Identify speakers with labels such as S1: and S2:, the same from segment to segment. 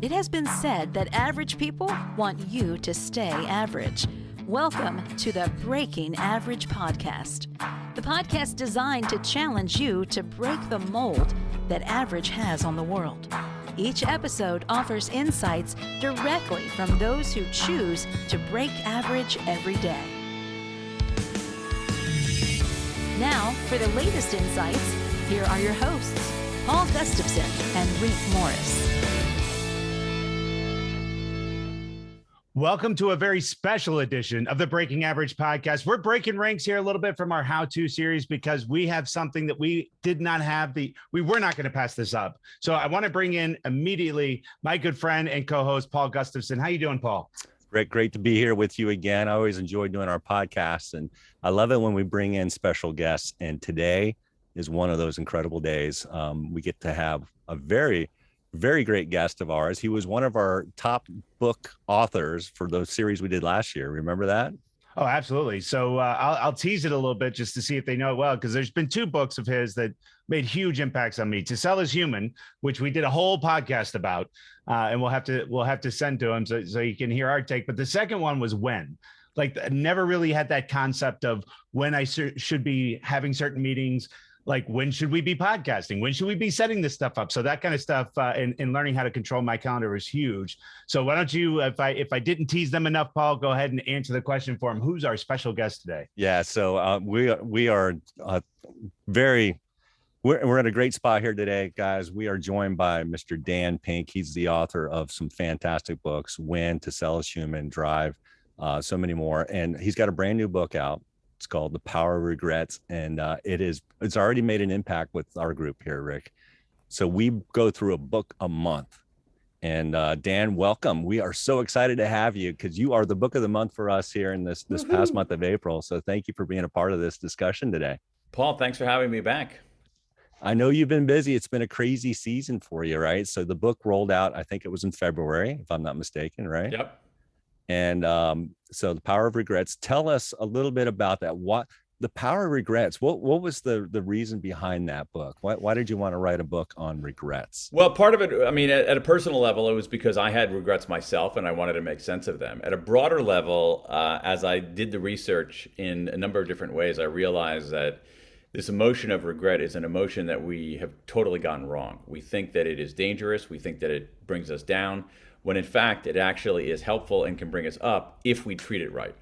S1: It has been said that average people want you to stay average. Welcome to the Breaking Average podcast, the podcast designed to challenge you to break the mold that average has on the world. Each episode offers insights directly from those who choose to break average every day. Now, for the latest insights, here are your hosts, Paul Gustafson and Rick Morris.
S2: Welcome to a very special edition of the Breaking Average podcast. We're breaking ranks here a little bit from our how-to series because we have something that we did not have. We were not going to pass this up. So I want to bring in immediately my good friend and co-host, Paul Gustafson. How you doing, Paul?
S3: Rick, great to be here with you again. I always enjoy doing our podcasts, and I love it when we bring in special guests. And today is one of those incredible days. We get to have a very great guest of ours. He was one of our top book authors for those series we did last year. Remember that?
S2: Oh, absolutely. So I'll tease it a little bit just to see if they know it well, because there's been two books of his that made huge impacts on me. To Sell is Human, which we did a whole podcast about, and we'll have to send to him so you can hear our take. But the second one was When. Like, I never really had that concept of when I should be having certain meetings. Like, when should we be podcasting? When should we be setting this stuff up? So that kind of stuff and learning how to control my calendar is huge. So why don't you, if I didn't tease them enough, Paul, go ahead and answer the question for him. Who's our special guest today?
S3: Yeah, so we are we're in a great spot here today, guys. We are joined by Mr. Dan Pink. He's the author of some fantastic books, When, To Sell is Human, Drive, so many more. And he's got a brand new book out. It's called The Power of Regrets, and it's already made an impact with our group here, Rick. So we go through a book a month. And Dan, welcome. We are so excited to have you because you are the book of the month for us here in this past month of April. So thank you for being a part of this discussion today.
S4: Paul, thanks for having me back.
S3: I know you've been busy. It's been a crazy season for you, right? So the book rolled out, I think it was in February, if I'm not mistaken, right?
S4: Yep.
S3: And so The Power of Regrets, tell us a little bit about that. What The Power of Regrets, what was the reason behind that book? Why did you want to write a book on regrets?
S4: Well, part of it, I mean, at a personal level, it was because I had regrets myself and I wanted to make sense of them. At a broader level, as I did the research in a number of different ways, I realized that this emotion of regret is an emotion that we have totally gotten wrong. We think that it is dangerous. We think that it brings us down, when in fact it actually is helpful and can bring us up if we treat it right.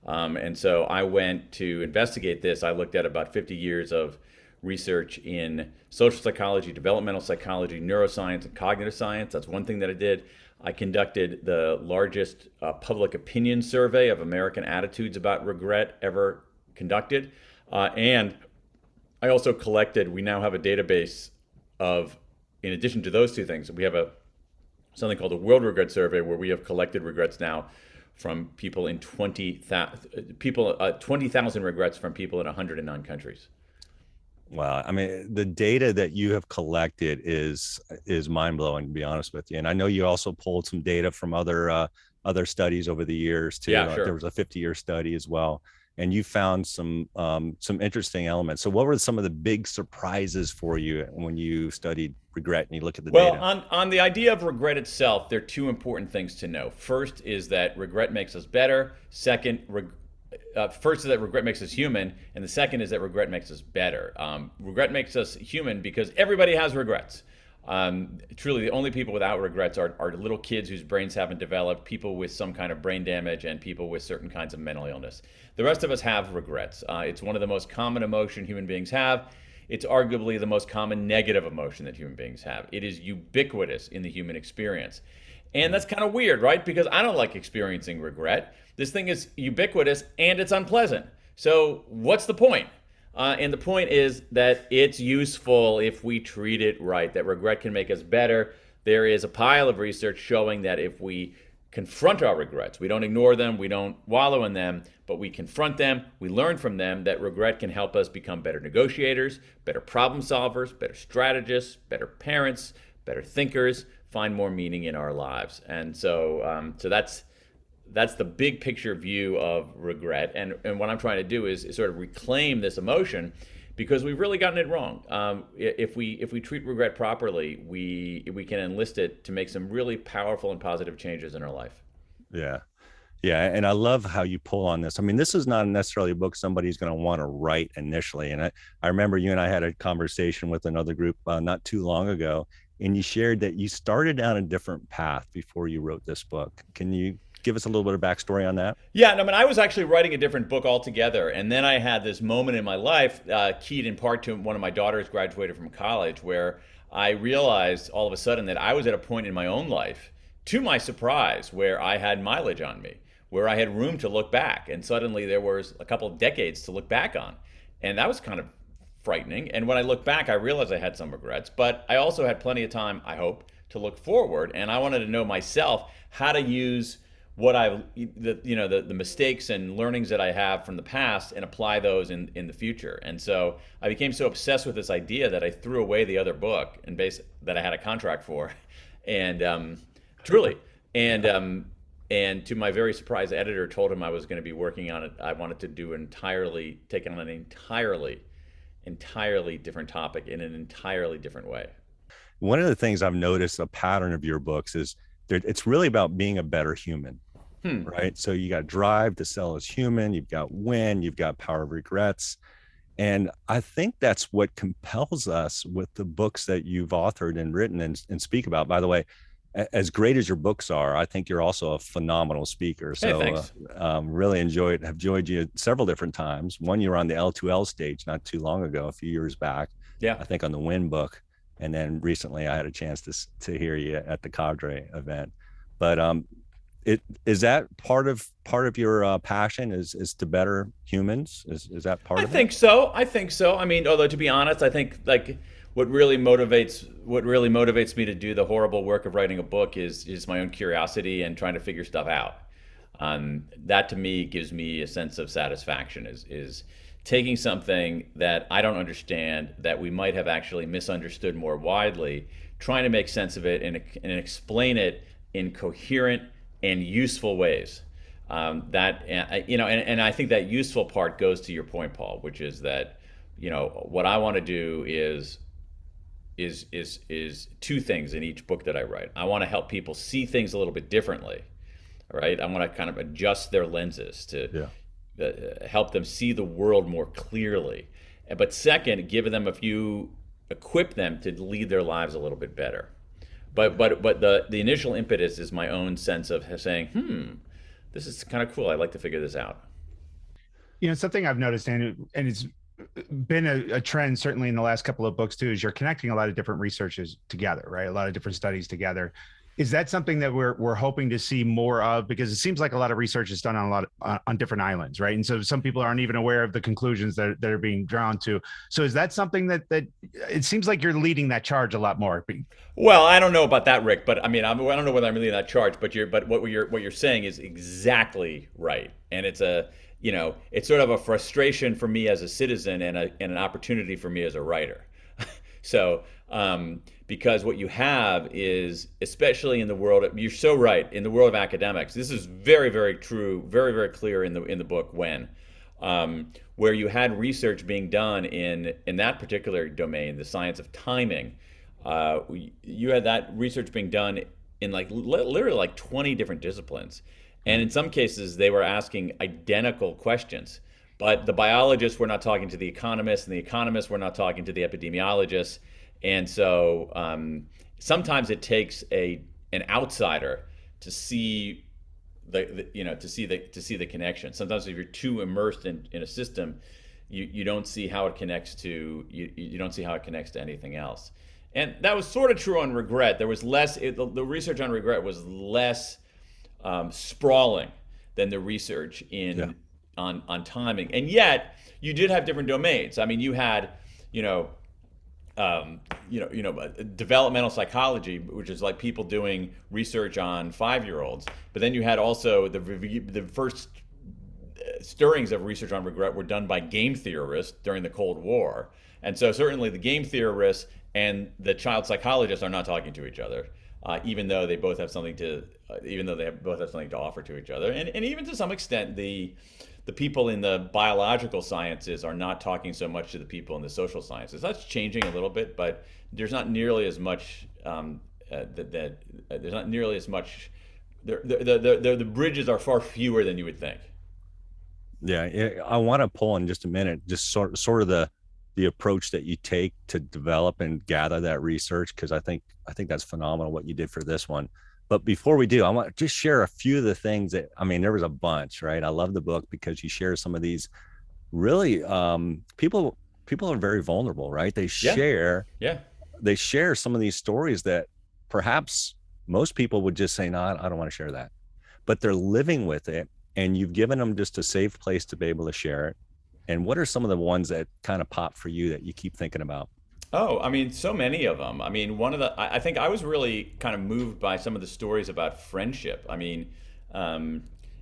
S4: And so I went to investigate this. I looked at about 50 years of research in social psychology, developmental psychology, neuroscience, and cognitive science. That's one thing that I did. I conducted the largest public opinion survey of American attitudes about regret ever conducted. And I also we now have a database of, in addition to those two things, we have something called the World Regret Survey, where we have collected regrets now from people in 20,000 regrets from people in 109 countries.
S3: Wow. I mean, the data that you have collected is mind-blowing, to be honest with you. And I know you also pulled some data from other studies over the years too.
S4: Yeah, sure.
S3: There was a 50-year study as well. And you found some interesting elements. So what were some of the big surprises for you when you studied regret and you look at the data?
S4: Well, on the idea of regret itself, there are two important things to know. First is that regret makes us better. First is that regret makes us human. And the second is that regret makes us better. Regret makes us human because everybody has regrets. Truly, the only people without regrets are little kids whose brains haven't developed, people with some kind of brain damage, and people with certain kinds of mental illness. The rest of us have regrets. It's one of the most common emotion human beings have. It's arguably the most common negative emotion that human beings have. It is ubiquitous in the human experience. And that's kind of weird, right? Because I don't like experiencing regret. This thing is ubiquitous and it's unpleasant. So what's the point? And the point is that it's useful if we treat it right, that regret can make us better. There is a pile of research showing that if we confront our regrets, we don't ignore them, we don't wallow in them, but we confront them, we learn from them, that regret can help us become better negotiators, better problem solvers, better strategists, better parents, better thinkers, find more meaning in our lives. And so that's the big picture view of regret. And what I'm trying to do is sort of reclaim this emotion, because we've really gotten it wrong. If we treat regret properly, we can enlist it to make some really powerful and positive changes in our life.
S3: Yeah. Yeah. And I love how you pull on this. I mean, this is not necessarily a book somebody's going to want to write initially. And I remember you and I had a conversation with another group not too long ago, and you shared that you started down a different path before you wrote this book. Can you give us a little bit of backstory on that?
S4: Yeah, I mean, I was actually writing a different book altogether. And then I had this moment in my life, keyed in part to one of my daughters graduated from college, where I realized all of a sudden that I was at a point in my own life, to my surprise, where I had mileage on me, where I had room to look back. And suddenly there was a couple of decades to look back on. And that was kind of frightening. And when I look back, I realized I had some regrets, but I also had plenty of time, I hope, to look forward. And I wanted to know myself how to use what the mistakes and learnings that I have from the past and apply those in the future. And so I became so obsessed with this idea that I threw away the other book that I had a contract for, and truly, and to my very surprise, the editor told him I was going to be working on it. I wanted to take on an entirely different topic in an entirely different way.
S3: One of the things I've noticed a pattern of your books is it's really about being a better human, right? So you got Drive to Sell as Human, you've got Win, you've got Power of Regrets. And I think that's what compels us with the books that you've authored and written and speak about. By the way, as great as your books are, I think you're also a phenomenal speaker. So really have enjoyed you several different times. One, you were on the L2L stage not too long ago, a few years back. Yeah, I think on the Win book. And then recently I had a chance to hear you at the Cadre event. But is that part of your passion is to better humans? Is that part of it?
S4: I think so. I mean, although to be honest, I think like what really motivates me to do the horrible work of writing a book is my own curiosity and trying to figure stuff out. That to me gives me a sense of satisfaction, is taking something that I don't understand, that we might have actually misunderstood more widely, trying to make sense of it and explain it in coherent and useful ways. And I think that useful part goes to your point, Paul, which is that, what I want to do is two things in each book that I write. I want to help people see things a little bit differently, right? I want to kind of adjust their lenses to help them see the world more clearly. But second, equip them to lead their lives a little bit better. But the initial impetus is my own sense of saying, this is kind of cool. I'd like to figure this out.
S2: Something I've noticed, and it's been a trend certainly in the last couple of books too, is you're connecting a lot of different researches together, right? A lot of different studies together. Is that something that we're hoping to see more of? Because it seems like a lot of research is done on different islands, right? And so some people aren't even aware of the conclusions that are being drawn to. So is that something that it seems like you're leading that charge a lot more?
S4: Well, I don't know about that, Rick, but I mean, I don't know whether I'm leading that charge, but what you're saying is exactly right, and it's it's sort of a frustration for me as a citizen and an opportunity for me as a writer. So, because what you have is, especially in the world, you're so right, in the world of academics, this is very, very true, very, very clear in the book When, where you had research being done in that particular domain, the science of timing. You had that research being done in literally like 20 different disciplines. And in some cases, they were asking identical questions. But the biologists were not talking to the economists, and the economists were not talking to the epidemiologists. And so sometimes it takes an outsider to see the connection. Sometimes if you're too immersed in a system, you don't see how it connects to you don't see how it connects to anything else. And that was sort of true on regret. There was less. The research on regret was less sprawling than the research on timing, and yet you did have different domains. I mean, you had developmental psychology, which is like people doing research on 5-year-olds, but then you had also the first stirrings of research on regret were done by game theorists during the Cold War, and so certainly the game theorists and the child psychologists are not talking to each other. even though they both have something to, both have something to offer to each other. And even to some extent, the people in the biological sciences are not talking so much to the people in the social sciences. That's changing a little bit, but there's not nearly as much. There's not nearly as much. The bridges are far fewer than you would think.
S3: Yeah, I want to pull in just a minute, just sort of the approach that you take to develop and gather that research, because I think that's phenomenal what you did for this one. But before we do, I want to just share a few of the things that, I mean, there was a bunch, right? I love the book because you share some of these really, people are very vulnerable, right? They share some of these stories that perhaps most people would just say, no, I don't want to share that, but they're living with it. And you've given them just a safe place to be able to share it. And what are some of the ones that kind of pop for you that you keep thinking about?
S4: Oh, I mean, so many of them. I mean, I think I was really kind of moved by some of the stories about friendship. I mean,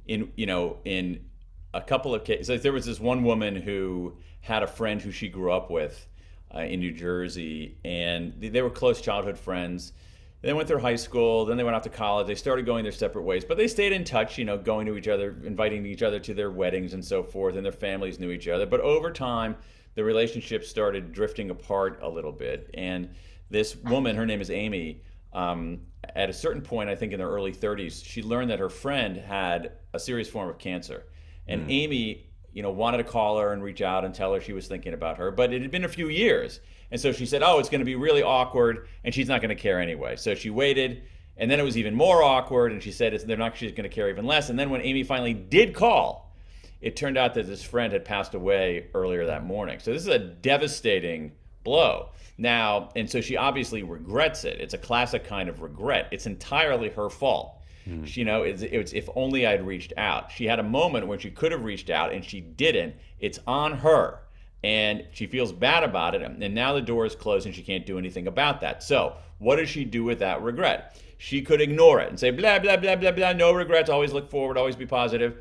S4: in a couple of cases, there was this one woman who had a friend who she grew up with in New Jersey, and they were close childhood friends. They went through high school, then they went off to college. They started going their separate ways, but they stayed in touch, going to each other, inviting each other to their weddings and so forth, and their families knew each other. But over time, the relationship started drifting apart a little bit. And this woman, her name is Amy, at a certain point, I think in her early 30s, she learned that her friend had a serious form of cancer. And Amy, wanted to call her and reach out and tell her she was thinking about her, but it had been a few years. And so she said, oh, it's going to be really awkward, and she's not going to care anyway. So she waited, and then it was even more awkward, and she said she's going to care even less. And then when Amy finally did call, it turned out that this friend had passed away earlier that morning. So this is a devastating blow. Now, and so she obviously regrets it. It's a classic kind of regret. It's entirely her fault. It's if only I'd reached out. She had a moment when she could have reached out, and she didn't. It's on her. And she feels bad about it, and now the door is closed and she can't do anything about that. So what does she do with that regret? She could ignore it and say, blah, blah, blah, blah, blah, no regrets, always look forward, always be positive.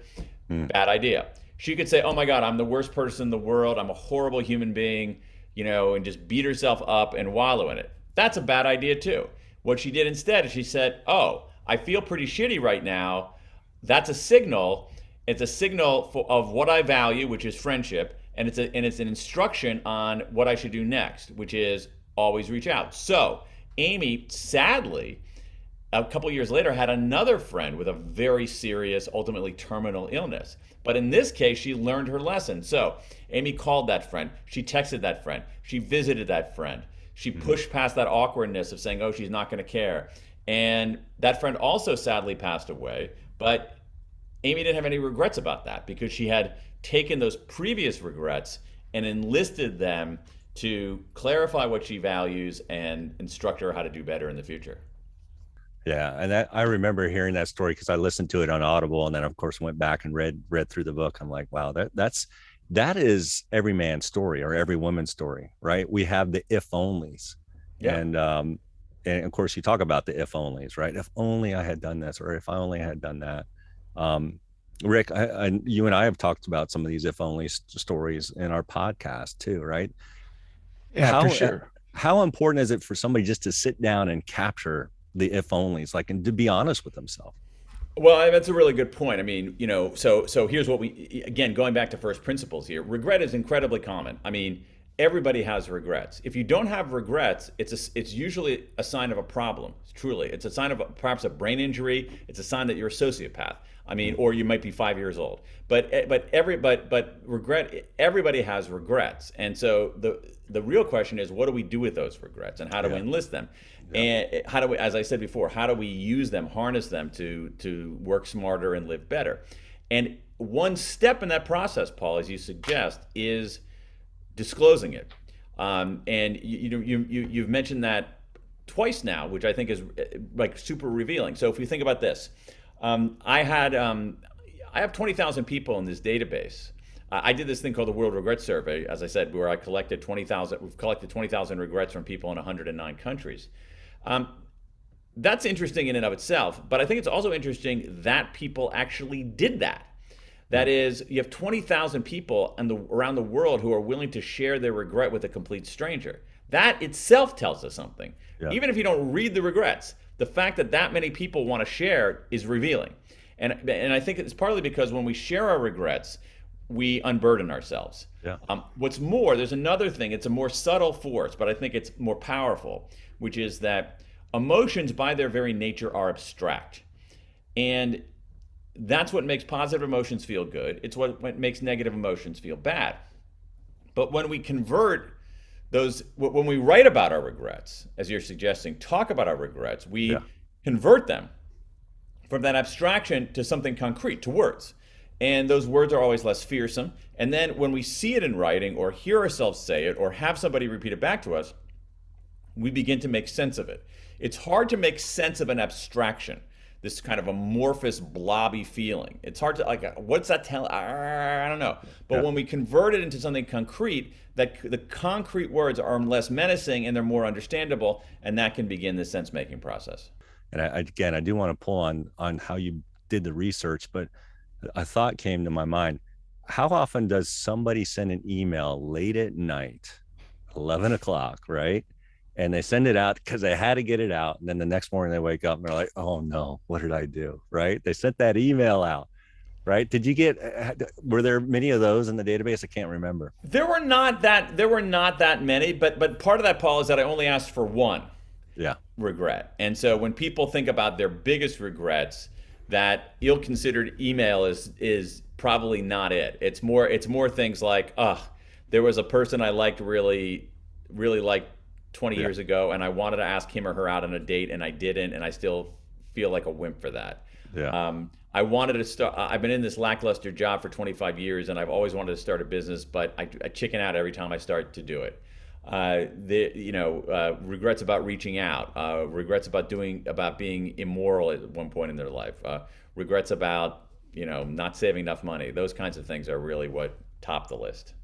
S4: Bad idea. She could say, oh my God, I'm the worst person in the world, I'm a horrible human being, and just beat herself up and wallow in it. That's a bad idea too. What she did instead is she said, oh, I feel pretty shitty right now. That's a signal. It's a signal of what I value, which is friendship. And it's an instruction on what I should do next, which is always reach out. So Amy, sadly, a couple years later, had another friend with a very serious, ultimately terminal illness. But in this case, she learned her lesson. So Amy called that friend. She texted that friend. She visited that friend. She pushed past that awkwardness of saying, oh, she's not going to care. And that friend also sadly passed away. But Amy didn't have any regrets about that because she had taken those previous regrets and enlisted them to clarify what she values and instruct her how to do better in the future.
S3: Yeah, and I remember hearing that story because I listened to it on Audible, and then of course went back and read through the book. I'm like, wow, that is every man's story or every woman's story, right? We have the if onlys, and of course you talk about the if onlys, right? If only I had done this, or if I only had done that. Rick, you and I have talked about some of these if only stories in our podcast too, right?
S2: Yeah, for sure.
S3: How important is it for somebody just to sit down and capture the if onlys, and to be honest with themselves?
S4: Well, that's a really good point. I mean, so here's what again, going back to first principles here, regret is incredibly common. I mean, everybody has regrets. If you don't have regrets, it's usually a sign of a problem. Truly, it's a sign of perhaps a brain injury. It's a sign that you're a sociopath. I mean, or you might be 5 years old. But regret. Everybody has regrets, and so the real question is, what do we do with those regrets, and how do we enlist them? And how do we, as I said before, how do we use them, harness them to work smarter and live better? And one step in that process, Paul, as you suggest, is disclosing it. And you've mentioned that twice now, which I think is super revealing. So if you think about this, I have 20,000 people in this database. I did this thing called the World Regret Survey, as I said, where we've collected 20,000 regrets from people in 109 countries. That's interesting in and of itself, but I think it's also interesting that people actually did that. That is, you have 20,000 people around the world who are willing to share their regret with a complete stranger. That itself tells us something. Yeah. Even if you don't read the regrets, the fact that that many people want to share is revealing. And I think it's partly because when we share our regrets, we unburden ourselves.
S3: Yeah.
S4: What's more, there's another thing. It's a more subtle force, but I think it's more powerful, which is that emotions by their very nature are abstract. And that's what makes positive emotions feel good. It's what makes negative emotions feel bad. But when we convert those, when we write about our regrets, as you're suggesting, talk about our regrets, we convert them from that abstraction to something concrete, to words. And those words are always less fearsome. And then when we see it in writing or hear ourselves say it or have somebody repeat it back to us, we begin to make sense of it. It's hard to make sense of an abstraction, this kind of amorphous, blobby feeling. It's hard to, like, what's that tell? I don't know. But when we convert it into something concrete, that the concrete words are less menacing and they're more understandable, and that can begin the sense-making process.
S3: And I do want to pull on how you did the research, but a thought came to my mind. How often does somebody send an email late at night, 11 o'clock, right? And they send it out because they had to get it out. And then the next morning they wake up and they're like, oh no, what did I do? Right? They sent that email out, right? Were there many of those in the database? I can't remember.
S4: There were not that many, but part of that, Paul, is that I only asked for one regret. And so when people think about their biggest regrets, that ill-considered email is probably not it. It's more things like, there was a person I liked really liked 20 years ago, and I wanted to ask him or her out on a date, and I didn't, and I still feel like a wimp for that. I wanted to start. I've been in this lackluster job for 25 years, and I've always wanted to start a business, but I chicken out every time I start to do it. Regrets about reaching out, regrets about being immoral at one point in their life, regrets about not saving enough money. Those kinds of things are really what top the list.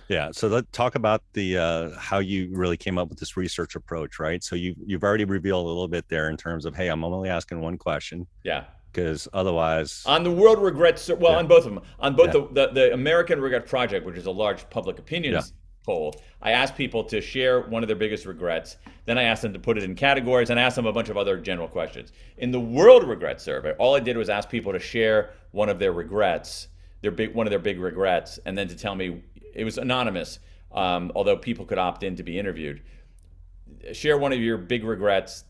S3: Yeah. So let's talk about the how you really came up with this research approach, right? So you've already revealed a little bit there in terms of, hey, I'm only asking one question.
S4: Yeah.
S3: Because otherwise,
S4: on the World Regrets, on both of them, on both the American Regret Project, which is a large public opinions poll, I asked people to share one of their biggest regrets. Then I asked them to put it in categories, and I asked them a bunch of other general questions. In the World Regret Survey, all I did was ask people to share one of their regrets, one of their big regrets, and then to tell me. It was anonymous, although people could opt in to be interviewed. Share one of your big regrets.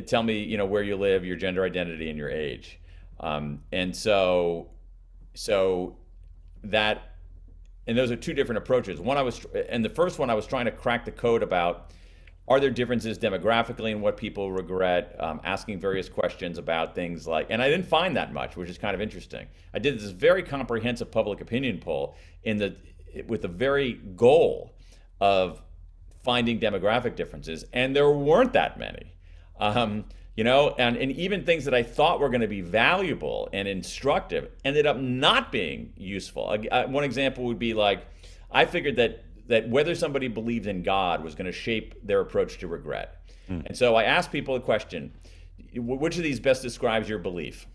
S4: Tell me, where you live, your gender identity, and your age. And those are two different approaches. The first one I was trying to crack the code about, are there differences demographically in what people regret, asking various questions about things like, and I didn't find that much, which is kind of interesting. I did this very comprehensive public opinion poll with the very goal of finding demographic differences, and there weren't that many. And even things that I thought were going to be valuable and instructive ended up not being useful. One example would be like, I figured that whether somebody believed in God was going to shape their approach to regret. And so I asked people a question: which of these best describes your belief?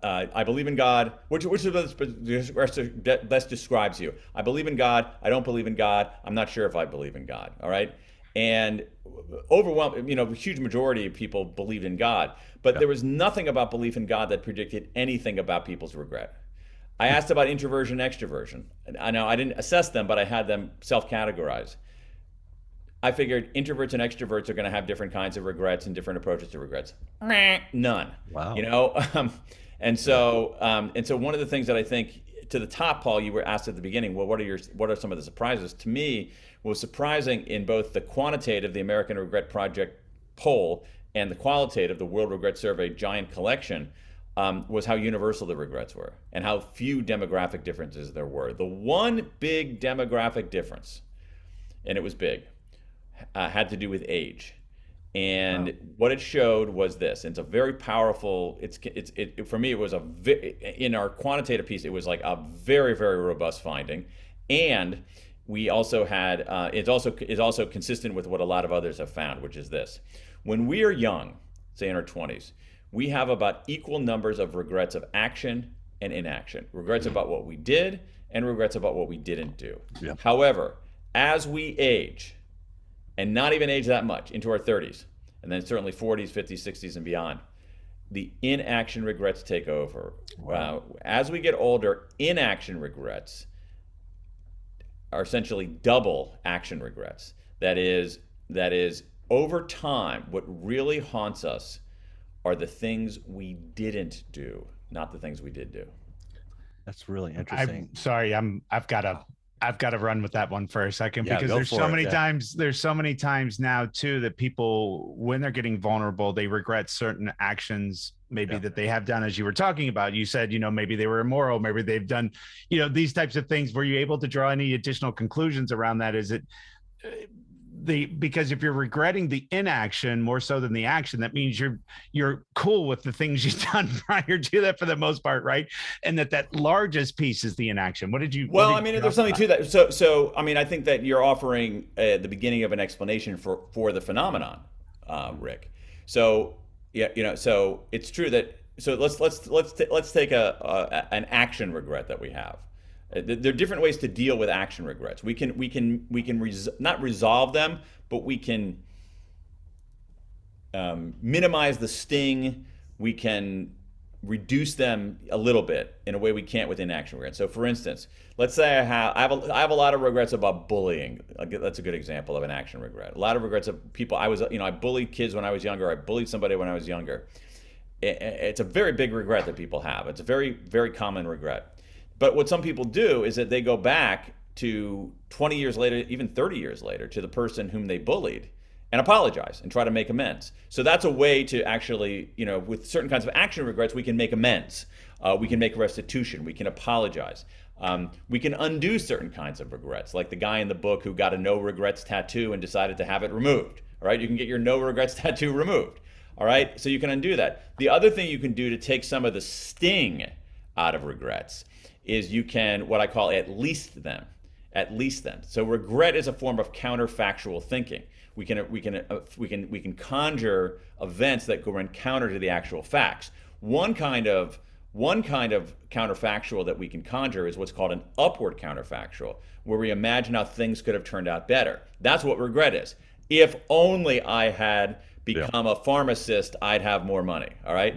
S4: I believe in God. Which of those best describes you? I believe in God. I don't believe in God. I'm not sure if I believe in God. All right. And overwhelming, a huge majority of people believed in God, but there was nothing about belief in God that predicted anything about people's regret. I asked about introversion, extroversion. I know I didn't assess them, but I had them self-categorize. I figured introverts and extroverts are going to have different kinds of regrets and different approaches to regrets. None.
S3: Wow.
S4: And so one of the things that I think, to the top, Paul, you were asked at the beginning, well, what are some of the surprises? To me, what was surprising in both the quantitative, the American Regret Project poll, and the qualitative, the World Regret Survey giant collection, was how universal the regrets were and how few demographic differences there were. The one big demographic difference, and it was big, had to do with age. And what it showed was this, and it's a very powerful, for me, it was in our quantitative piece, it was like a very, very robust finding. And we also had, it's also consistent with what a lot of others have found, which is this. When we are young, say in our 20s, we have about equal numbers of regrets of action and inaction. Regrets about what we did and regrets about what we didn't do. However, as we age, and not even age that much, into our 30s, and then certainly 40s, 50s, 60s, and beyond. The inaction regrets take over.
S3: Wow.
S4: As we get older, inaction regrets are essentially double action regrets. That is over time, what really haunts us are the things we didn't do, not the things we did do.
S3: That's really interesting.
S2: I'm sorry, I've got to run with that one for a second,
S3: Yeah,
S2: because
S3: go
S2: there's
S3: for
S2: so
S3: it,
S2: many
S3: yeah.
S2: times, now too, that people, when they're getting vulnerable, they regret certain actions maybe that they have done, as you were talking about. You said, maybe they were immoral, maybe they've done, these types of things. Were you able to draw any additional conclusions around that? Is it because if you're regretting the inaction more so than the action, that means you're cool with the things you've done prior to that for the most part, right? And that largest piece is the inaction.
S4: Well, there's something to that. So I think that you're offering the beginning of an explanation for the phenomenon, Rick. So so it's true that. So let's take an action regret that we have. There are different ways to deal with action regrets. We can not resolve them, but we can minimize the sting. We can reduce them a little bit in a way we can't with inaction regrets. So, for instance, let's say I have a lot of regrets about bullying. That's a good example of an action regret. A lot of regrets of people. I bullied kids when I was younger. I bullied somebody when I was younger. It's a very big regret that people have. It's a very, very common regret. But what some people do is that they go back to 20 years later, even 30 years later, to the person whom they bullied and apologize and try to make amends. So that's a way to actually, with certain kinds of action regrets, we can make amends. We can make restitution. We can apologize. We can undo certain kinds of regrets, like the guy in the book who got a no regrets tattoo and decided to have it removed. All right, you can get your no regrets tattoo removed. All right, so you can undo that. The other thing you can do to take some of the sting out of regrets is you can, what I call, at least them. So regret is a form of counterfactual thinking. We can conjure events that go in counter to the actual facts. One kind of counterfactual that we can conjure is what's called an upward counterfactual, where we imagine how things could have turned out better. That's what regret is. If only I had become a pharmacist, I'd have more money. All right.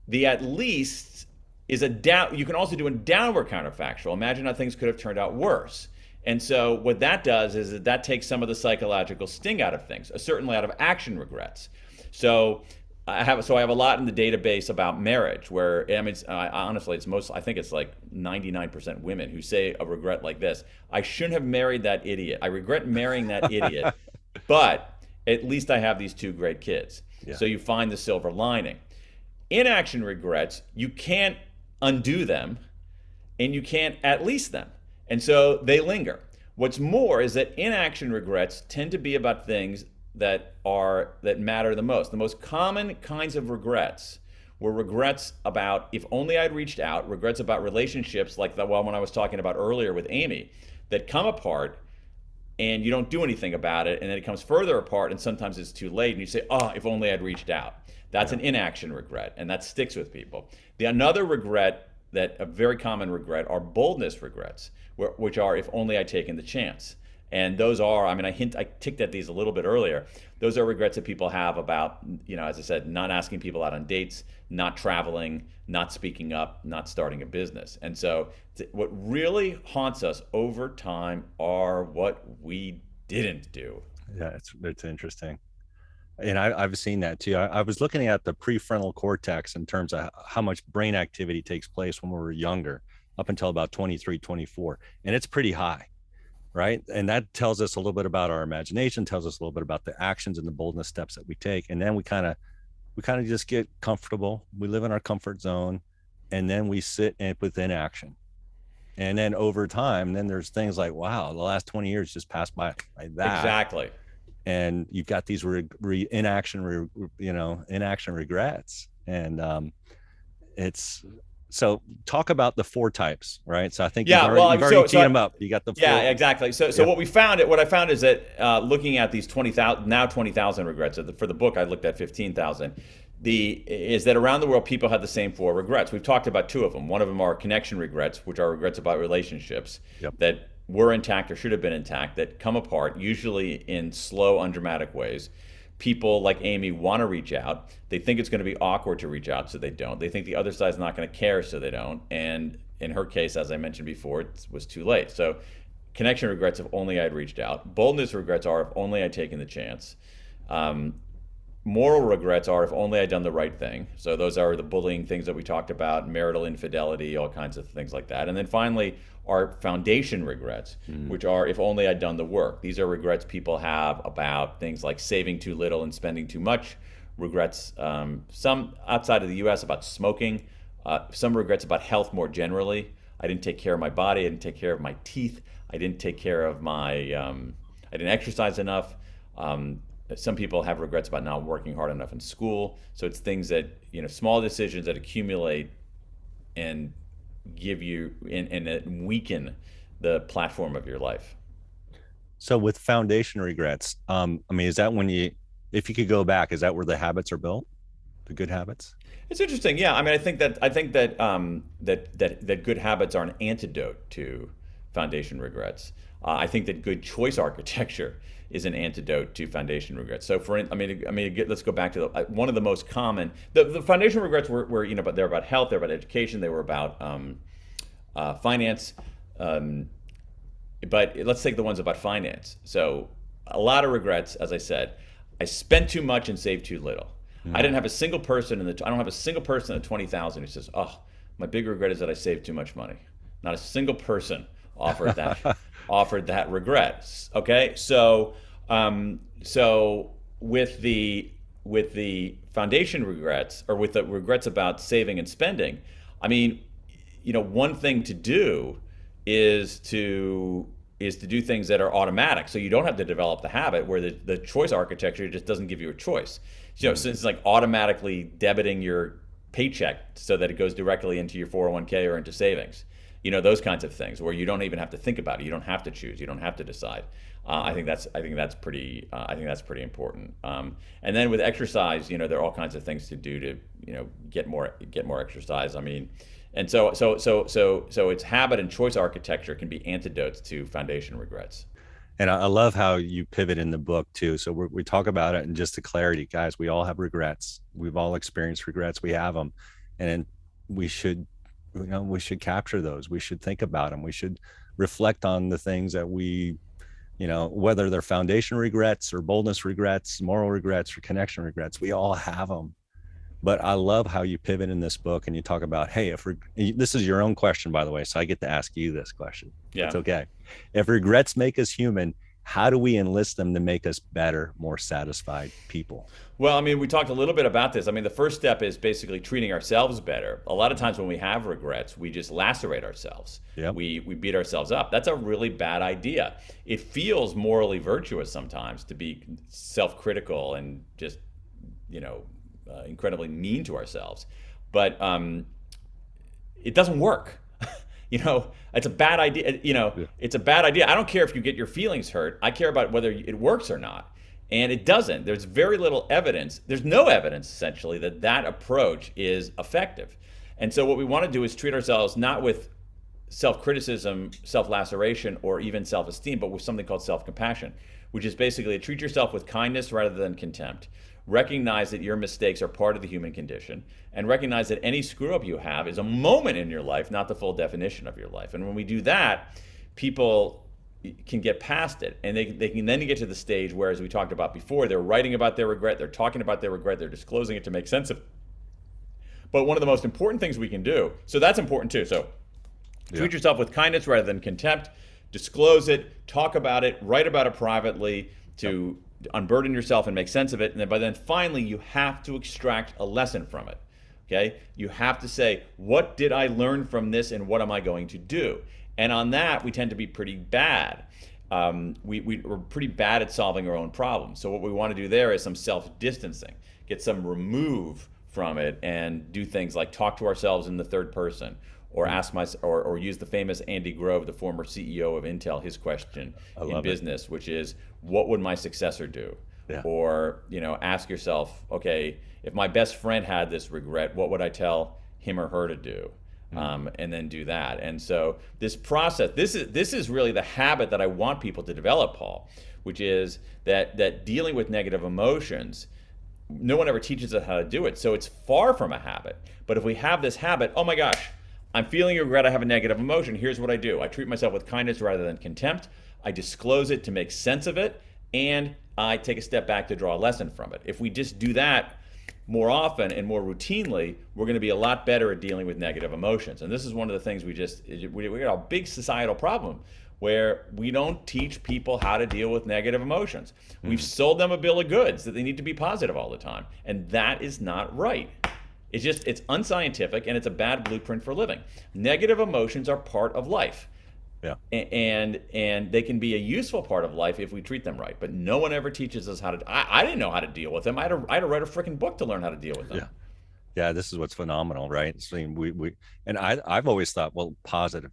S4: The at least is you can also do a downward counterfactual. Imagine how things could have turned out worse. And so what that does is that takes some of the psychological sting out of things, certainly out of action regrets. So I have a lot in the database about marriage, where honestly, I think it's like 99% women who say a regret like this: I shouldn't have married that idiot. I regret marrying that idiot, but at least I have these two great kids. Yeah. So you find the silver lining. Inaction regrets, you can't undo them, and you can't at least them. And so they linger. What's more is that inaction regrets tend to be about things that matter the most. The most common kinds of regrets were regrets about if only I'd reached out, regrets about relationships like the one I was talking about earlier with Amy, that come apart and you don't do anything about it, and then it comes further apart, and sometimes it's too late, and you say, oh, if only I'd reached out. That's an inaction regret, and that sticks with people. Another regret, a very common regret, are boldness regrets, which are if only I'd taken the chance. And those are, I ticked at these a little bit earlier. Those are regrets that people have about, as I said, not asking people out on dates, not traveling, not speaking up, not starting a business. And so what really haunts us over time are what we didn't do.
S3: Yeah, it's interesting. And I've seen that too. I was looking at the prefrontal cortex in terms of how much brain activity takes place when we were younger, up until about 23, 24. And it's pretty high, right? And that tells us a little bit about our imagination, tells us a little bit about the actions and the boldness steps that we take. And then we kind of just get comfortable. We live in our comfort zone, and then we sit with inaction. And then over time, then there's things like, wow, the last 20 years just passed by like that.
S4: Exactly.
S3: And you've got these inaction regrets. And so talk about the 4 types, right? So I think you've already teed them up. You got the 4.
S4: Yeah, exactly. So what I found is that looking at these 20,000 regrets for the book, I looked at 15,000. Is that around the world people have the same 4 regrets. We've talked about 2 of them. One of them are connection regrets, which are regrets about relationships that were intact or should have been intact, that come apart, usually in slow, undramatic ways. people like Amy want to reach out. They think it's going to be awkward to reach out, so they don't. They think the other side's not going to care, so they don't. And in her case, as I mentioned before, it was too late. So connection regrets, if only I'd reached out. Boldness regrets are, if only I'd taken the chance. Moral regrets are, if only I'd done the right thing. So those are the bullying things that we talked about, marital infidelity, all kinds of things like that. And then finally, are foundation regrets, which are, if only I'd done the work. These are regrets people have about things like saving too little and spending too much. Regrets, some outside of the US, about smoking. Some regrets about health more generally. I didn't take care of my body. I didn't take care of my teeth. I didn't take care of my, I didn't exercise enough. Some people have regrets about not working hard enough in school. So it's things that, small decisions that accumulate and give you and weaken the platform of your life.
S3: So with foundation regrets, is that if you could go back, is that where the habits are built? The good habits?
S4: It's interesting. Yeah. I think that good habits are an antidote to foundation regrets. I think that good choice architecture is an antidote to foundation regrets. So let's go back to one of the most common, the foundation regrets were but they're about health, they're about education, they were about finance. But let's take the ones about finance. So a lot of regrets, as I said, I spent too much and saved too little. I don't have a single person in the 20,000 who says, "Oh, my big regret is that I saved too much money." Not a single person offered that regret. Okay, so with the foundation regrets, or with the regrets about saving and spending, one thing to do is to do things that are automatic, so you don't have to develop the habit where the choice architecture just doesn't give you a choice. Since it's like automatically debiting your paycheck so that it goes directly into your 401k or into savings. Those kinds of things where you don't even have to think about it. You don't have to choose. You don't have to decide. I think that's pretty important. And then with exercise, there are all kinds of things to do to get more exercise. And so it's habit and choice architecture can be antidotes to foundation regrets.
S3: And I love how you pivot in the book too. So we talk about it, and just to clarity, guys, we all have regrets. We've all experienced regrets. We have them, and we should capture those. We should think about them. We should reflect on the things that we, whether they're foundation regrets or boldness regrets, moral regrets or connection regrets, we all have them. But I love how you pivot in this book and you talk about, hey, this is your own question, by the way, so I get to ask you this question. Yeah. It's okay. If regrets make us human, how do we enlist them to make us better, more satisfied people?
S4: Well, we talked a little bit about this. The first step is basically treating ourselves better. A lot of times when we have regrets, we just lacerate ourselves. Yep. We beat ourselves up. That's a really bad idea. It feels morally virtuous sometimes to be self-critical and just, incredibly mean to ourselves. But it doesn't work. It's a bad idea. It's a bad idea. I don't care if you get your feelings hurt. I care about whether it works or not. And it doesn't. There's very little evidence. There's no evidence, essentially, that approach is effective. And so what we want to do is treat ourselves not with self-criticism, self-laceration, or even self-esteem, but with something called self-compassion, which is basically treat yourself with kindness rather than contempt. Recognize that your mistakes are part of the human condition, and recognize that any screw-up you have is a moment in your life, not the full definition of your life. And when we do that, people can get past it, and they can then get to the stage where, as we talked about before, they're writing about their regret, they're talking about their regret, they're disclosing it to make sense of it. But one of the most important things we can do, so that's important too. So treat yourself with kindness rather than contempt, disclose it, talk about it, write about it privately to unburden yourself and make sense of it. And then finally, you have to extract a lesson from it. Okay? You have to say, what did I learn from this and what am I going to do? And on that, we tend to be pretty bad. We're pretty bad at solving our own problems. So what we want to do there is some self-distancing, get some remove from it, and do things like talk to ourselves in the third person, or or use the famous Andy Grove, the former CEO of Intel, his question in business, which is, what would my successor do? Yeah. Or ask yourself, okay, if my best friend had this regret, what would I tell him or her to do? and then do that. And so this process, this is really the habit that I want people to develop, Paul, which is that dealing with negative emotions, no one ever teaches us how to do it. So it's far from a habit. But if we have this habit, oh my gosh, I'm feeling regret, I have a negative emotion. Here's what I do. I treat myself with kindness rather than contempt. I disclose it to make sense of it, and I take a step back to draw a lesson from it. If we just do that more often and more routinely, we're going to be a lot better at dealing with negative emotions. And this is one of the things we got a big societal problem where we don't teach people how to deal with negative emotions. We've sold them a bill of goods that they need to be positive all the time, and that is not right. It's unscientific, and it's a bad blueprint for living. Negative emotions are part of life.
S3: Yeah.
S4: And they can be a useful part of life if we treat them right. But no one ever teaches us how to. I didn't know how to deal with them. I had to write a freaking book to learn how to deal with them.
S3: Yeah. Yeah, this is what's phenomenal, right? So I've always thought, well,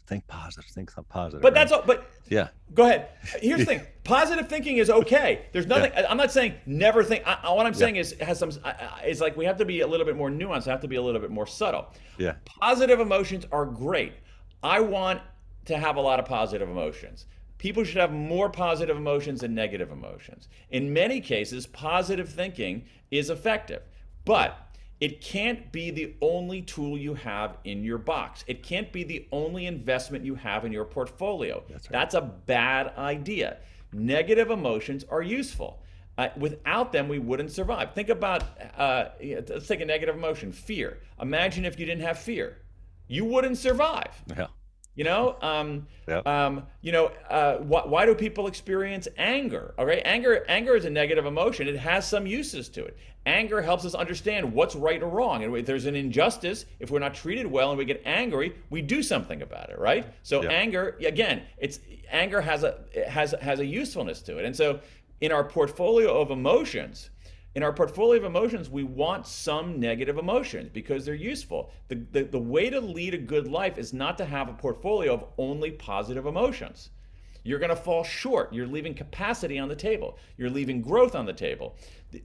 S3: think positive.
S4: But
S3: right?
S4: that's all. But
S3: yeah,
S4: go ahead. Here's the thing: positive thinking is okay. There's nothing. I'm not saying never think. What I'm saying is is like we have to be a little bit more nuanced. Have to be a little bit more subtle.
S3: Yeah.
S4: Positive emotions are great. I want to have a lot of positive emotions. People should have more positive emotions than negative emotions. In many cases, positive thinking is effective, but it can't be the only tool you have in your box. It can't be the only investment you have in your portfolio.
S3: That's right.
S4: That's a bad idea. Negative emotions are useful. Without them, we wouldn't survive. Think about, let's take a negative emotion, fear. Imagine if you didn't have fear. You wouldn't survive.
S3: Yeah.
S4: Why do people experience anger? Okay, anger is a negative emotion. It has some uses to it. Anger helps us understand what's right or wrong. And if there's an injustice, if we're not treated well and we get angry, we do something about it, right? So anger, again, anger has a usefulness to it. And so in our portfolio of emotions, we want some negative emotions because they're useful. The way to lead a good life is not to have a portfolio of only positive emotions. You're going to fall short. You're leaving capacity on the table. You're leaving growth on the table.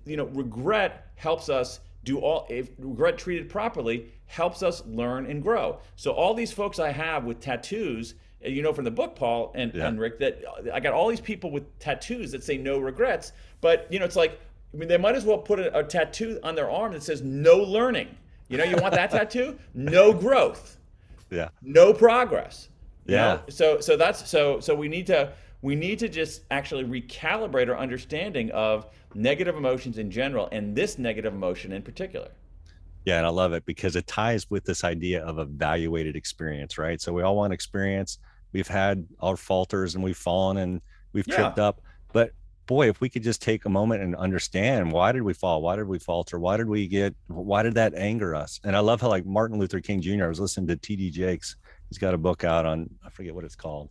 S4: Regret helps us if regret treated properly, helps us learn and grow. So all these folks I have with tattoos, from the book, Paul and Rick, that I got all these people with tattoos that say no regrets, but it's like, they might as well put a tattoo on their arm that says no learning. You want that tattoo? No growth.
S3: Yeah.
S4: No progress.
S3: Yeah.
S4: So we need to just actually recalibrate our understanding of negative emotions in general and this negative emotion in particular.
S3: Yeah, and I love it because it ties with this idea of evaluated experience, right? So we all want experience. We've had our falters and we've fallen and we've tripped up, but boy, if we could just take a moment and understand, why did we fall? Why did we falter? Why did that anger us? And I love how, like, Martin Luther King Jr., I was listening to TD Jakes. He's got a book out on, I forget what it's called.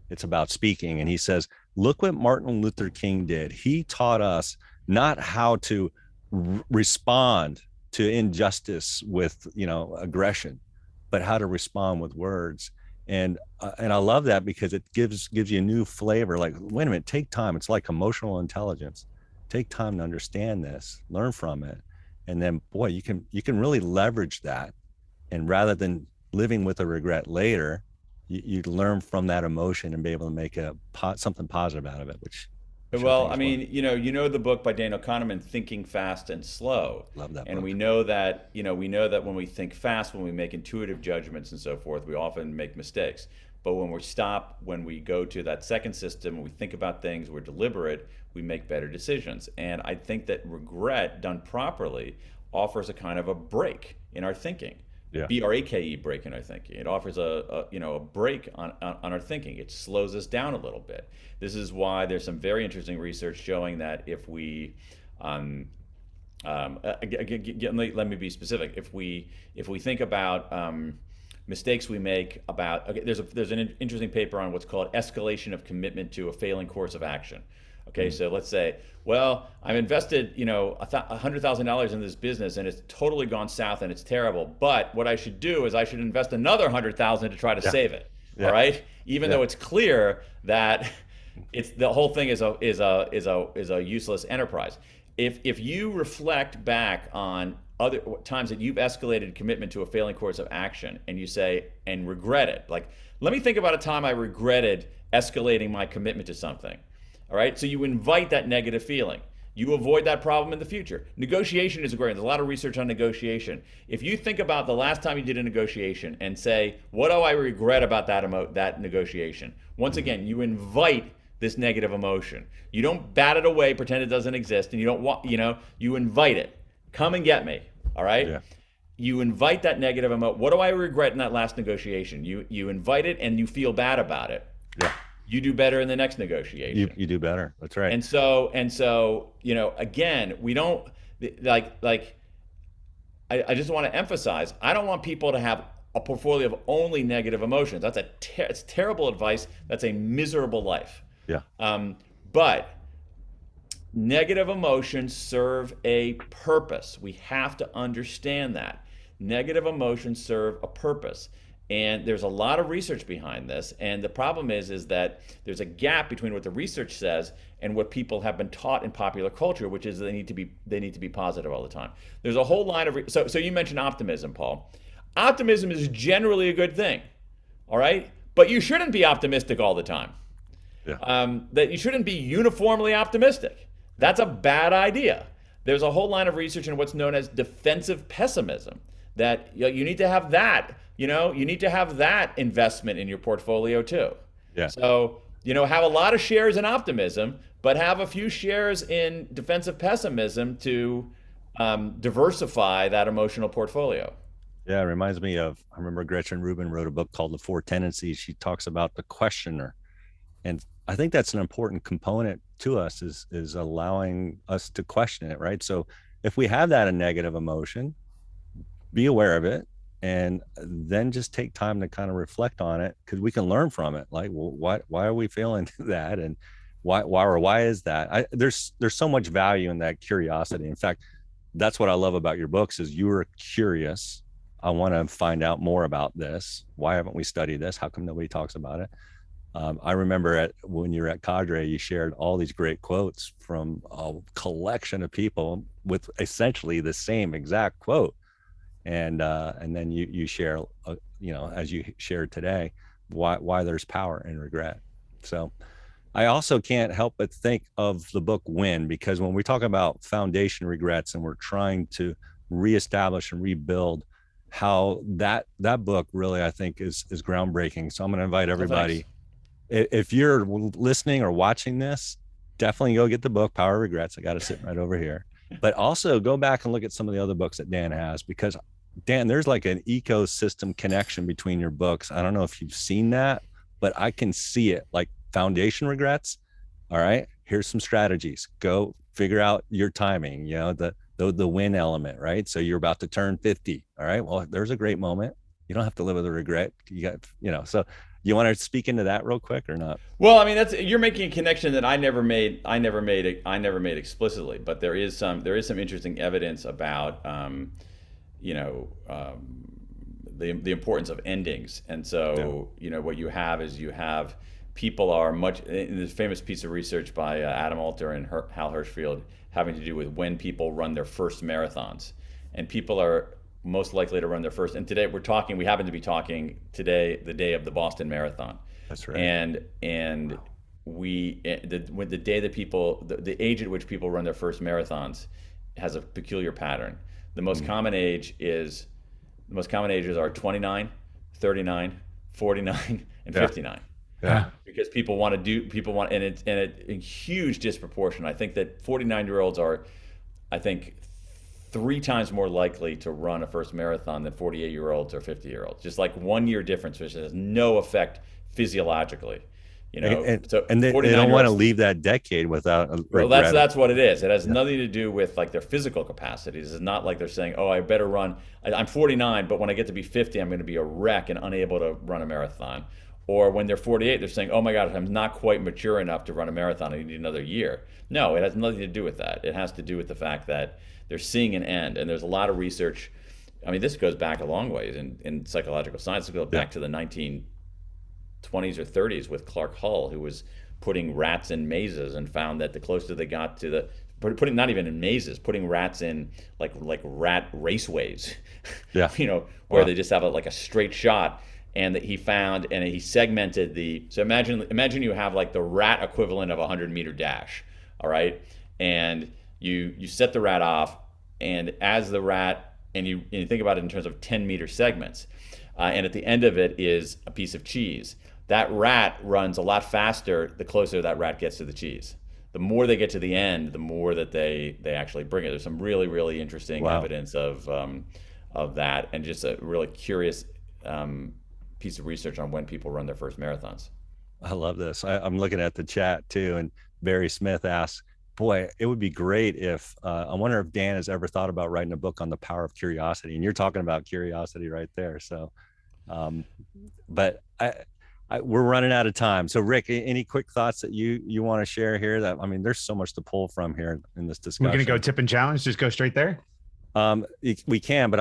S3: It's about speaking. And he says, look what Martin Luther King did. He taught us not how to respond to injustice with, aggression, but how to respond with words. And I love that because it gives you a new flavor. Like, wait a minute, take time. It's like emotional intelligence. Take time to understand this, learn from it, and then, boy, you can really leverage that. And rather than living with a regret later, you learn from that emotion and be able to make something positive out of it.
S4: Well, I mean, the book by Daniel Kahneman, Thinking Fast and Slow.
S3: Love that book.
S4: And we know that when we think fast, when we make intuitive judgments and so forth, we often make mistakes. But when we go to that second system, when we think about things, we're deliberate, we make better decisions. And I think that regret done properly offers a kind of a break in our thinking.
S3: Yeah.
S4: BRAKE, break in our thinking. It offers a break on our thinking. It slows us down a little bit. This is why there's some very interesting research showing that if we let me be specific. If we think about mistakes we make there's an interesting paper on what's called escalation of commitment to a failing course of action. Okay, so let's say, well, I've invested, $100,000 in this business and it's totally gone south and it's terrible. But what I should do is I should invest another $100,000 to try to save it. All right, even though it's clear that the whole thing is a useless enterprise. If you reflect back on other times that you've escalated commitment to a failing course of action, and you say, and regret it. Like, let me think about a time I regretted escalating my commitment to something. All right. So you invite that negative feeling. You avoid that problem in the future. Negotiation is great. There's a lot of research on negotiation. If you think about the last time you did a negotiation and say, what do I regret about that negotiation? Once again, you invite this negative emotion. You don't bat it away, pretend it doesn't exist, and you don't want, you invite it. Come and get me. All right. Yeah. You invite that negative emotion. What do I regret in that last negotiation? You invite it and you feel bad about it.
S3: Yeah.
S4: You do better in the next negotiation.
S3: You do better. That's right.
S4: And so, again, we don't I just want to emphasize, I don't want people to have a portfolio of only negative emotions. It's terrible advice. That's a miserable life.
S3: Yeah.
S4: But negative emotions serve a purpose. We have to understand that. Negative emotions serve a purpose. And there's a lot of research behind this. And the problem is that there's a gap between what the research says and what people have been taught in popular culture, which is they need to be positive all the time. There's a whole line of so you mentioned optimism, Paul. Optimism is generally a good thing, all right? But you shouldn't be optimistic all the time. Yeah. That you shouldn't be uniformly optimistic. That's a bad idea. There's a whole line of research in what's known as defensive pessimism, that you need to have that. You need to have that investment in your portfolio too.
S3: Yeah.
S4: So, have a lot of shares in optimism, but have a few shares in defensive pessimism to diversify that emotional portfolio.
S3: Yeah, it reminds me of, I remember Gretchen Rubin wrote a book called The Four Tendencies. She talks about the questioner. And I think that's an important component to us is allowing us to question it, right? So if we have that a negative emotion, be aware of it, and then just take time to kind of reflect on it, because we can learn from it. Like, well, why are we feeling that? And why is that? There's so much value in that curiosity. In fact, that's what I love about your books is you were curious. I want to find out more about this. Why haven't we studied this? How come nobody talks about it? I remember when you were at Cadre, you shared all these great quotes from a collection of people with essentially the same exact quote. And then you share, as you shared today, why there's power in regret. So I also can't help but think of the book Win, because when we talk about foundation regrets and we're trying to reestablish and rebuild, how that book really, I think, is groundbreaking. So I'm going to invite everybody, if you're listening or watching this, definitely go get the book, Power of Regrets. I got it sitting right over here. But also go back and look at some of the other books that Dan has, because Dan, there's like an ecosystem connection between your books. I don't know if you've seen that, but I can see it. Like foundation regrets. All right, here's some strategies. Go figure out your timing, the win element, right? So you're about to turn 50. All right, well, there's a great moment. You don't have to live with a regret. You got, so you want to speak into that real quick or not?
S4: Well, I mean, you're making a connection that I never made explicitly, but there is some interesting evidence about, the importance of endings. And so, what you have is people are much, in this famous piece of research by Adam Alter and Hal Hirschfield, having to do with when people run their first marathons. And people are most likely to run their first. And today we happen to be talking today, the day of the Boston Marathon.
S3: That's right.
S4: And the day that the age at which people run their first marathons has a peculiar pattern. The most common ages are 29, 39, 49, and 59.
S3: Yeah.
S4: Because people want, and it's a huge disproportion. I think that 49-year-olds are, 3 times more likely to run a first marathon than 48-year-olds or 50-years-olds. Just like 1 year difference, which has no effect physiologically.
S3: And they don't want to leave that decade without a regret.
S4: Well, that's what it is. It has nothing to do with like their physical capacities. It's not like they're saying, "Oh, I better run. I'm 49, but when I get to be 50, I'm going to be a wreck and unable to run a marathon." Or when they're 48, they're saying, "Oh my God, I'm not quite mature enough to run a marathon. I need another year." No, it has nothing to do with that. It has to do with the fact that they're seeing an end, and there's a lot of research. I mean, this goes back a long ways in psychological science. It goes back to the 1920s or 30s with Clark Hull, who was putting rats in mazes and found that the closer they got to putting not even in mazes, putting rats in like rat raceways,
S3: Yeah.
S4: where
S3: Wow.
S4: they just have like a straight shot. And that he found, and he segmented so imagine you have like the rat equivalent of a 100-meter dash, all right? And you set the rat off, and as the rat, and you think about it in terms of 10-meter segments, and at the end of it is a piece of cheese. That rat runs a lot faster the closer that rat gets to the cheese. The more they get to the end, the more that they actually bring it. There's some really, really interesting
S3: Wow.
S4: evidence of that, and just a really curious piece of research on when people run their first marathons.
S3: I love this. I'm looking at the chat too, and Barry Smith asks, "Boy, it would be great if I wonder if Dan has ever thought about writing a book on the power of curiosity." And you're talking about curiosity right there. So, but we're running out of time. So, Rick, any quick thoughts that you want to share here? That I mean, there's so much to pull from here in this discussion.
S2: We're going to go tip and challenge. Just go straight there.
S3: We can, but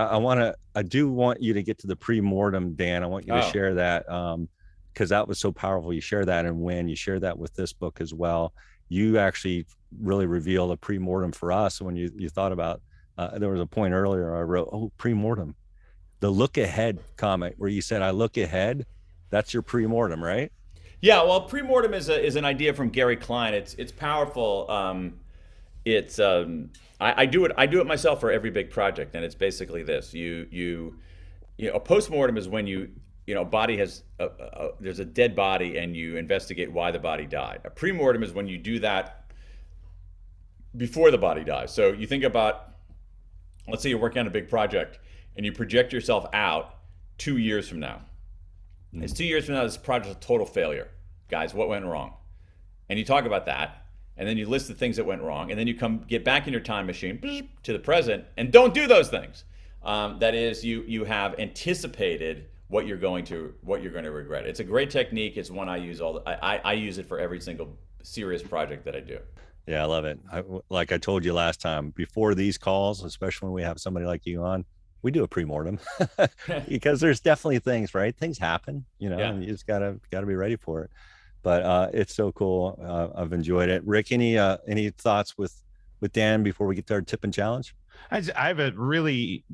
S3: I do want you to get to the pre-mortem, Dan. I want you to share that because that was so powerful. You share that, and when you share that with this book as well, you actually really reveal a pre-mortem for us. When you thought about, there was a point earlier I wrote, pre-mortem, the look ahead comment where you said, I look ahead. That's your pre-mortem, right?
S4: Yeah, well, pre-mortem is an idea from Gary Klein. It's powerful. I do it myself for every big project, and it's basically this: a post-mortem is when body has there's a dead body and you investigate why the body died. A pre-mortem is when you do that before the body dies. So you think about, let's say you're working on a big project and you project yourself out 2 years from now. It's 2 years from now, this project is a total failure. Guys, what went wrong? And you talk about that. And then you list the things that went wrong, and then you get back in your time machine to the present, and don't do those things. That is, you have anticipated what you're going to regret. It's a great technique. It's one I use I use it for every single serious project that I do.
S3: Yeah, I love it. Like I told you last time, before these calls, especially when we have somebody like you on, we do a pre-mortem because there's definitely things, right? Things happen, and you just gotta be ready for it. But it's so cool. I've enjoyed it. Rick, any thoughts with Dan before we get to our tip and challenge?
S2: I have a really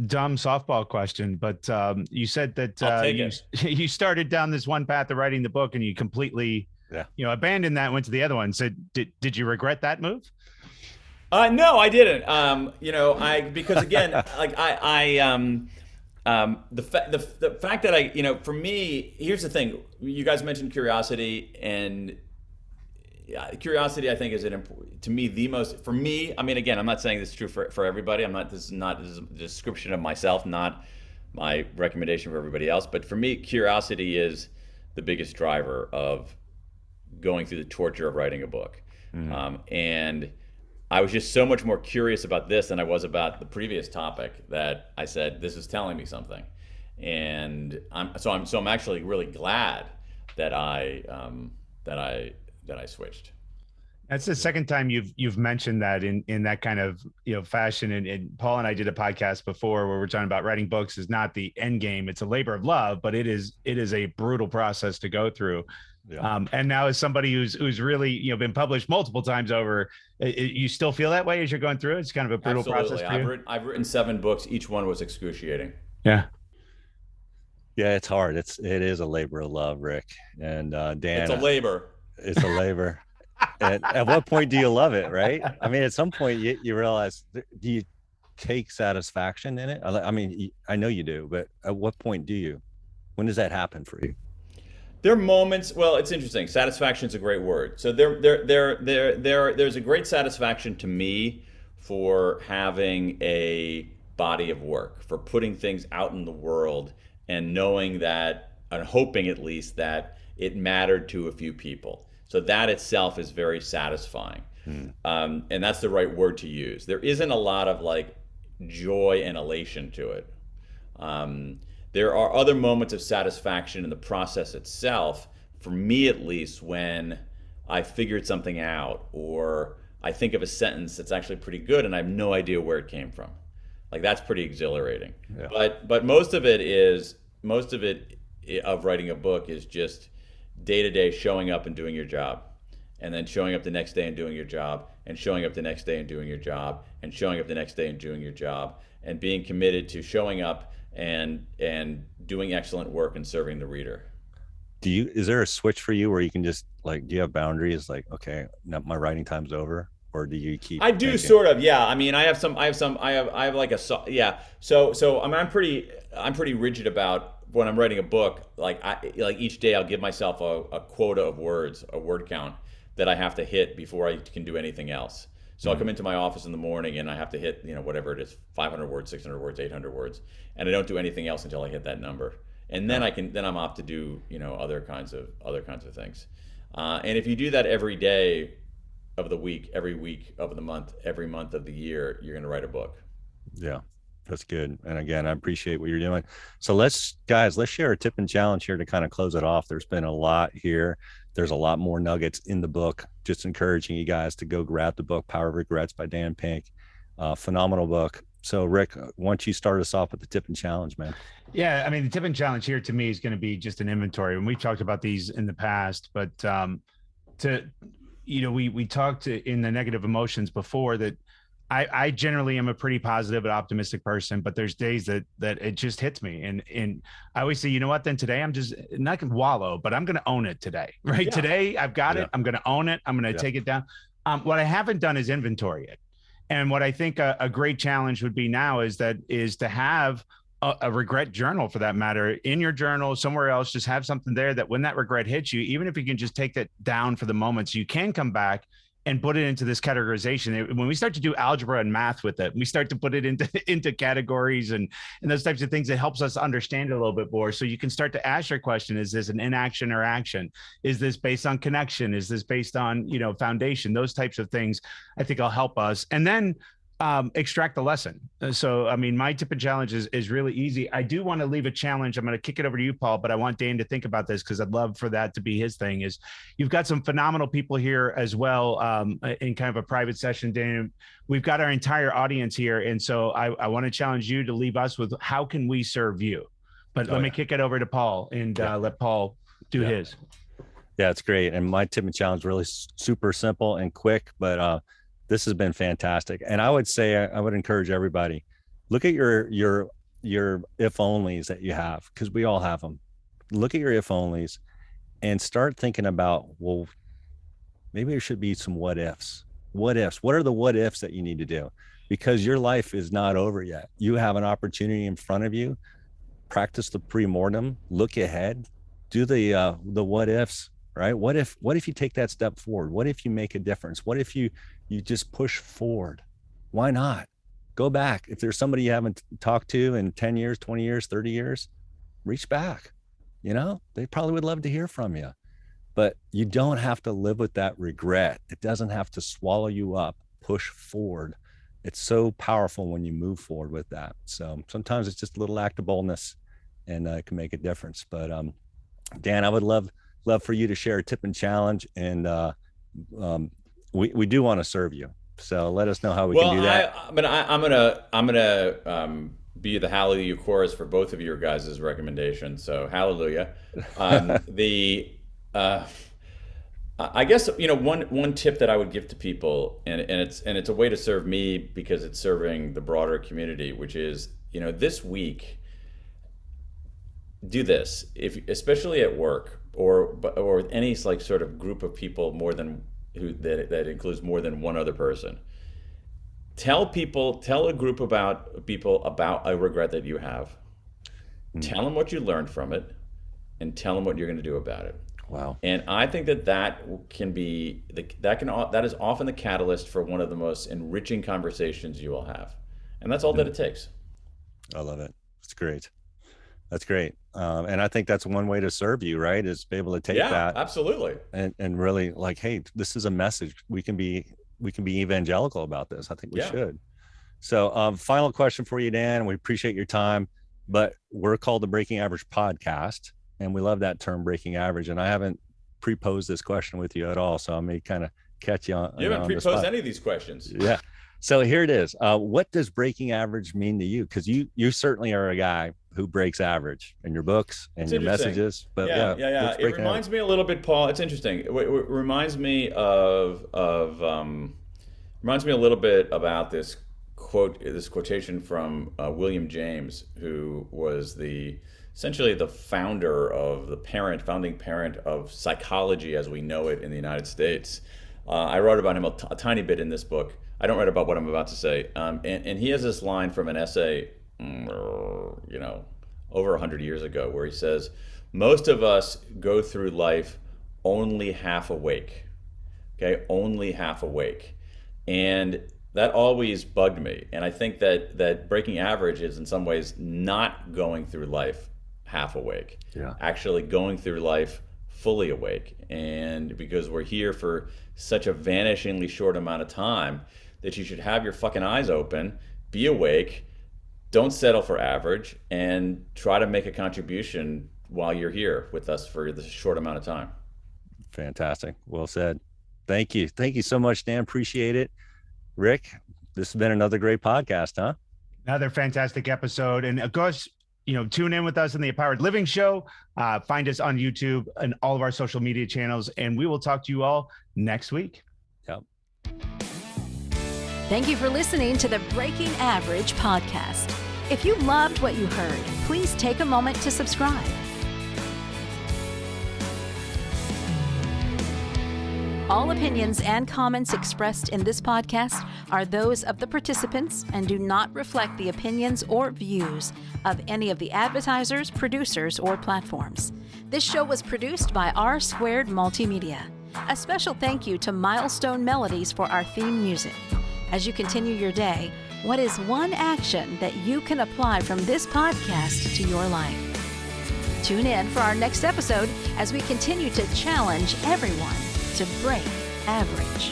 S2: dumb softball question, but you said that you started down this one path of writing the book and you completely abandoned that and went to the other one. So did you regret that move?
S4: No, I didn't. Because again, like the fact that for me, here's the thing. You guys mentioned curiosity, and curiosity I think is to me the most, for me, I mean, again, I'm not saying this is true for everybody. This is a description of myself, not my recommendation for everybody else. But for me, curiosity is the biggest driver of going through the torture of writing a book. And I was just so much more curious about this than I was about the previous topic that I said, this is telling me something. And I'm actually really glad that I switched.
S2: That's the second time you've mentioned that in that kind of fashion. And Paul and I did a podcast before where we're talking about writing books is not the end game. It's a labor of love, but it is a brutal process to go through. Yeah. And now as somebody who's really been published multiple times over, you still feel that way as you're going through it? It's kind of a brutal process for you?
S4: I've written 7 books. Each one was excruciating.
S2: Yeah.
S3: Yeah, it's hard. It is a labor of love, Rick. And Dan,
S4: it's a labor.
S3: It's a labor. And at what point do you love it, right? I mean, at some point you realize, do you take satisfaction in it? I mean, I know you do, but at what point do you? When does that happen for you?
S4: There are moments. Well, it's interesting. Satisfaction is a great word. So there's a great satisfaction to me for having a body of work, for putting things out in the world and knowing that, and hoping at least that it mattered to a few people. So that itself is very satisfying. And that's the right word to use. There isn't a lot of like joy and elation to it. There are other moments of satisfaction in the process itself, for me at least, when I figured something out or I think of a sentence that's actually pretty good and I have no idea where it came from. Like, that's pretty exhilarating. Yeah. But most of writing a book is just day to day showing up and doing your job, and then showing up the next day and doing your job, and showing up the next day and doing your job, and showing up the next day and doing your job, and being committed to showing up and doing excellent work and serving the reader.
S3: Is there a switch for you where you can just like, do you have boundaries like, okay, now my writing time's over, or do you keep
S4: I do
S3: thinking?
S4: sort of, yeah. I mean, I have like yeah. So I mean, I'm pretty rigid about when I'm writing a book. Like each day I'll give myself a quota of words, a word count that I have to hit before I can do anything else. So I'll come into my office in the morning and I have to hit, whatever it is, 500 words, 600 words, 800 words, and I don't do anything else until I hit that number. And then I'm off to do, other kinds of things. And if you do that every day of the week, every week of the month, every month of the year, you're going to write a book.
S3: Yeah, that's good. And again, I appreciate what you're doing. So let's share a tip and challenge here to kind of close it off. There's been a lot here. There's a lot more nuggets in the book. Just encouraging you guys to go grab the book, Power of Regrets by Dan Pink. Phenomenal book. So Rick, why don't you start us off with the tip and challenge, man?
S2: Yeah, I mean, the tip and challenge here to me is going to be just an inventory. And we've talked about these in the past, but we talked in the negative emotions before that I generally am a pretty positive and optimistic person, but there's days that it just hits me. And I always say, you know what, then today I'm just not going to wallow, but I'm going to own it today, right? Yeah. Today I've got it. I'm going to own it. I'm going to take it down. What I haven't done is inventory it. And what I think a great challenge would be now is to have a regret journal, for that matter, in your journal, somewhere else. Just have something there that when that regret hits you, even if you can just take that down for the moment, so you can come back and put it into this categorization. When we start to do algebra and math with it, we start to put it into categories and those types of things. It helps us understand it a little bit more. So you can start to ask your question: is this an inaction or action? Is this based on connection? Is this based on foundation? Those types of things I think will help us. And then extract the lesson. So, I mean, my tip and challenge is really easy. I do want to leave a challenge. I'm going to kick it over to you, Paul, but I want Dan to think about this because I'd love for that to be his thing. Is you've got some phenomenal people here as well in kind of a private session, Dan. We've got our entire audience here. And so I want to challenge you to leave us with how can we serve you? But let me kick it over to Paul and let Paul do his.
S3: Yeah, it's great. And my tip and challenge is really super simple and quick, but this has been fantastic. And I would say, I would encourage everybody, look at your if onlys that you have, because we all have them. Look at your if onlys and start thinking about, well, maybe there should be some what ifs. What ifs? What are the what ifs that you need to do? Because your life is not over yet. You have an opportunity in front of you. Practice the pre-mortem, look ahead, do the what ifs, right? What if you take that step forward? What if you make a difference? What if you just push forward? Why not? Go back. If there's somebody you haven't talked to in 10 years, 20 years, 30 years, reach back. They probably would love to hear from you, but you don't have to live with that regret. It doesn't have to swallow you up. Push forward. It's so powerful when you move forward with that. So sometimes it's just a little act of boldness and it can make a difference. But Dan, I would love for you to share a tip and challenge, and we do want to serve you. So let us know how we can do that.
S4: I'm gonna be the Hallelujah chorus for both of your guys' recommendations. So Hallelujah. I guess one tip that I would give to people, and it's a way to serve me because it's serving the broader community, which is this week, do this, especially at work or any like sort of group of people that includes more than one other person. Tell a group about people about a regret that you have. Tell them what you learned from it, and tell them what you're going to do about it.
S3: Wow.
S4: And I think that is often the catalyst for one of the most enriching conversations you will have. And that's all that it takes.
S3: I love it. It's great. That's great. And I think that's one way to serve you, right? Is be able to take that.
S4: Absolutely.
S3: And really like, hey, this is a message. We can be evangelical about this. I think we should. So final question for you, Dan. We appreciate your time, but we're called the Breaking Average Podcast. And we love that term, breaking average. And I haven't pre-posed this question with you at all. So I may kind of catch you on.
S4: You haven't pre-posed any of these questions.
S3: Yeah. So here it is. What does breaking average mean to you? Because you certainly are a guy who breaks average in your books and your messages. But
S4: yeah. It reminds me a little bit, Paul. It's interesting. It reminds me of Reminds me a little bit about this quotation from William James, who was essentially the founding parent of psychology as we know it in the United States. I wrote about him a tiny bit in this book. I don't write about what I'm about to say. And he has this line from an essay, over 100 years ago, where he says, most of us go through life only half awake. Okay, only half awake. And that always bugged me. And I think that breaking average is in some ways not going through life half awake.
S3: Yeah.
S4: Actually going through life fully awake. And because we're here for such a vanishingly short amount of time, that you should have your fucking eyes open, be awake, don't settle for average, and try to make a contribution while you're here with us for this short amount of time.
S3: Fantastic. Well said. Thank you. Thank you so much, Dan. Appreciate it. Rick, this has been another great podcast, huh?
S2: Another fantastic episode. And of course, tune in with us in the Empowered Living Show. Find us on YouTube and all of our social media channels, and we will talk to you all next week.
S3: Yep.
S1: Thank you for listening to the Breaking Average podcast. If you loved what you heard, please take a moment to subscribe. All opinions and comments expressed in this podcast are those of the participants and do not reflect the opinions or views of any of the advertisers, producers, or platforms. This show was produced by R2 Multimedia. A special thank you to Milestone Melodies for our theme music. As you continue your day, what is one action that you can apply from this podcast to your life? Tune in for our next episode as we continue to challenge everyone to break average.